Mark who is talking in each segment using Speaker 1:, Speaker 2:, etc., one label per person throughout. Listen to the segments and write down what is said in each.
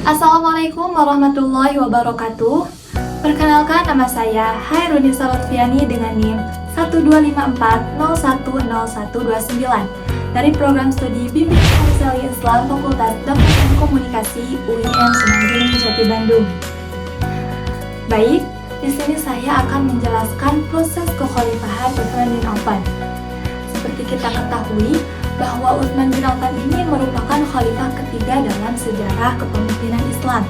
Speaker 1: Assalamualaikum warahmatullahi wabarakatuh. Perkenalkan, nama saya Hairunisa Lutfiani dengan NIM 1254010129 dari program studi Bimbingan Konseling Islam Fakultas Dokumen Komunikasi UIN Semanggi Jati Bandung. Baik, di sini saya akan menjelaskan proses kekhalifahan Utsman bin Affan. Seperti kita ketahui bahwa Utsman bin Affan ini merupakan khalifah ketiga dalam sejarah kepemimpinan Islam.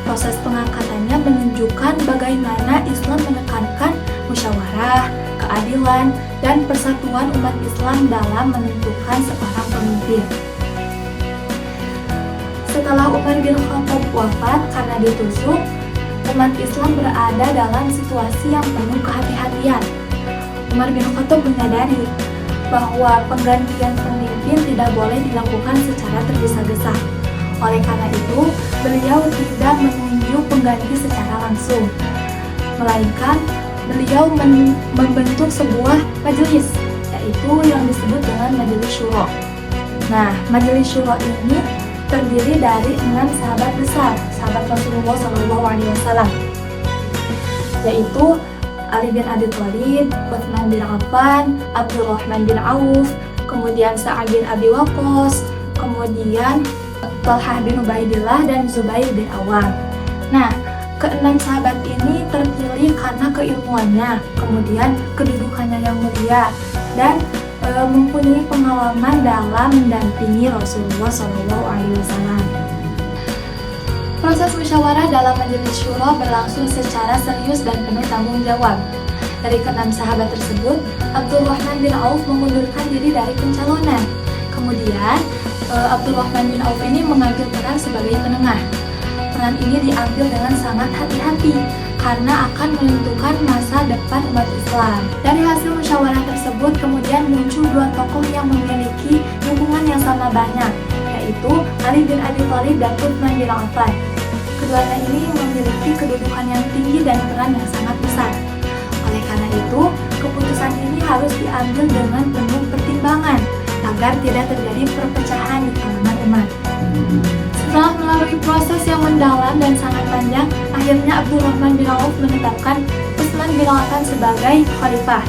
Speaker 1: Proses pengangkatannya menunjukkan bagaimana Islam menekankan musyawarah, keadilan, dan persatuan umat Islam dalam menentukan seorang pemimpin. Setelah Umar bin Khattab wafat karena ditusuk, umat Islam berada dalam situasi yang penuh kehati-hatian. Umar bin Khattab menyadari bahwa penggantian pemimpin tidak boleh dilakukan secara tergesa-gesa. Oleh karena itu, beliau tidak menunjuk pengganti secara langsung, melainkan beliau membentuk sebuah majelis, yaitu yang disebut dengan Majelis Syuro. Nah, Majelis Syuro ini terdiri dari 6 sahabat besar, sahabat Rasulullah SAW, yaitu Ali bin Abi Thalib, Utsman bin Affan, Abdurrahman bin Auf, kemudian Sa'ad bin Abi Waqqas, kemudian Talhah bin Ubaidillah, dan Zubair bin Awam. Nah, keenam sahabat ini terpilih karena keilmuannya, kemudian kedudukannya yang mulia, dan mempunyai pengalaman dalam mendampingi Rasulullah SAW. Proses musyawarah dalam Majelis Syuro berlangsung secara serius dan penuh tanggung jawab. Dari keenam sahabat tersebut, Abdurrahman bin Auf mengundurkan diri dari pencalonan. Kemudian, Abdurrahman bin Auf ini mengambil peran sebagai penengah. Peran ini diambil dengan sangat hati-hati karena akan menentukan masa depan umat Islam. Dari hasil musyawarah tersebut, kemudian muncul dua tokoh yang memiliki dukungan yang sama banyak, yaitu Ali bin Abi Thalib dan Utsman bin Affan. Keduanya ini memiliki kedudukan yang tinggi dan peran yang sangat besar. Oleh karena itu, keputusan ini harus diambil dengan penuh pertimbangan agar tidak terjadi perpecahan di kalangan umat. Setelah melalui proses yang mendalam dan sangat panjang, akhirnya Abdurrahman bin Auf menetapkan Utsman bin Affan sebagai khalifah.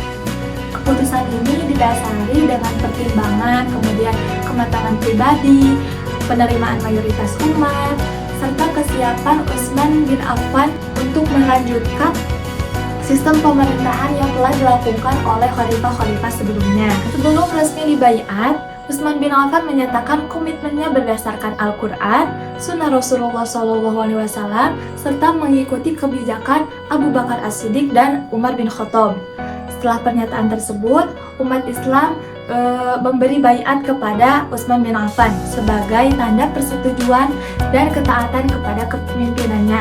Speaker 1: Keputusan ini didasari dengan pertimbangan, kemudian kematangan pribadi, penerimaan mayoritas umat, serta kesiapan Utsman bin Affan untuk melanjutkan sistem pemerintahan yang telah dilakukan oleh khalifah-khalifah sebelumnya. Sebelum resmi dibaiat, Utsman bin Affan menyatakan komitmennya berdasarkan Al-Quran, Sunnah Rasulullah SAW, serta mengikuti kebijakan Abu Bakar As-Siddiq dan Umar bin Khattab. Setelah pernyataan tersebut, umat Islam memberi baiat kepada Utsman bin Affan sebagai tanda persetujuan dan ketaatan kepada kepemimpinannya.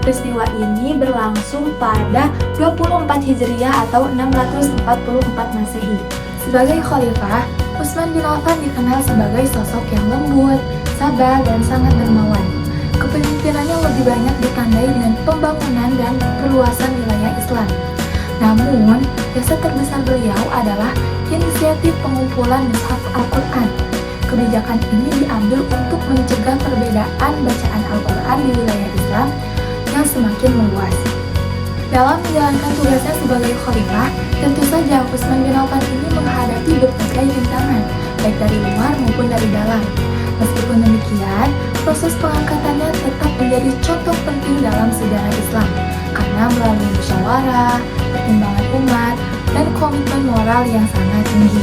Speaker 1: Peristiwa ini berlangsung pada 24 Hijriah atau 644 Masehi. Sebagai khalifah, Utsman bin Affan dikenal sebagai sosok yang lembut, sabar, dan sangat dermawan. Kepemimpinannya lebih banyak ditandai dengan pembangunan dan perluasan wilayah Islam. Namun, jasa terbesar beliau adalah inisiatif pengumpulan mushaf Al-Quran. Kebijakan ini diambil untuk mencegah perbedaan bacaan Al-Quran di wilayah Islam yang semakin meluas. Dalam menjalankan tugasnya sebagai khalifah, tentu saja Utsman bin Affan ini menghadapi berbagai rintangan, baik dari luar maupun dari dalam. Meskipun demikian, proses pengangkatannya tetap menjadi contoh penting dalam sejarah Islam, karena melalui musyawarah, pertimbangan umat, dan komitmen moral yang sangat tinggi.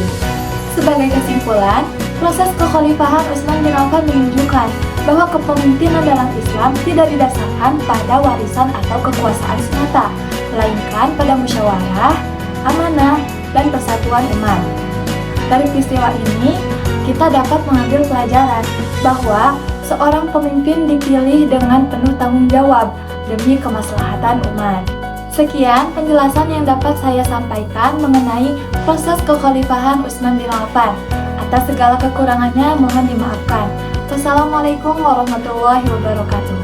Speaker 1: Sebagai kesimpulan, proses kekhalifahan Utsman bin Affan menunjukkan bahwa kepemimpinan dalam Islam tidak didasarkan pada warisan atau kekuasaan semata, melainkan pada musyawarah, amanah, dan persatuan umat. Dari peristiwa ini, kita dapat mengambil pelajaran bahwa seorang pemimpin dipilih dengan penuh tanggung jawab demi kemaslahatan umat. Sekian penjelasan yang dapat saya sampaikan mengenai proses kekhalifahan Utsman bin Affan. Atas segala kekurangannya mohon dimaafkan. Wassalamualaikum warahmatullahi wabarakatuh.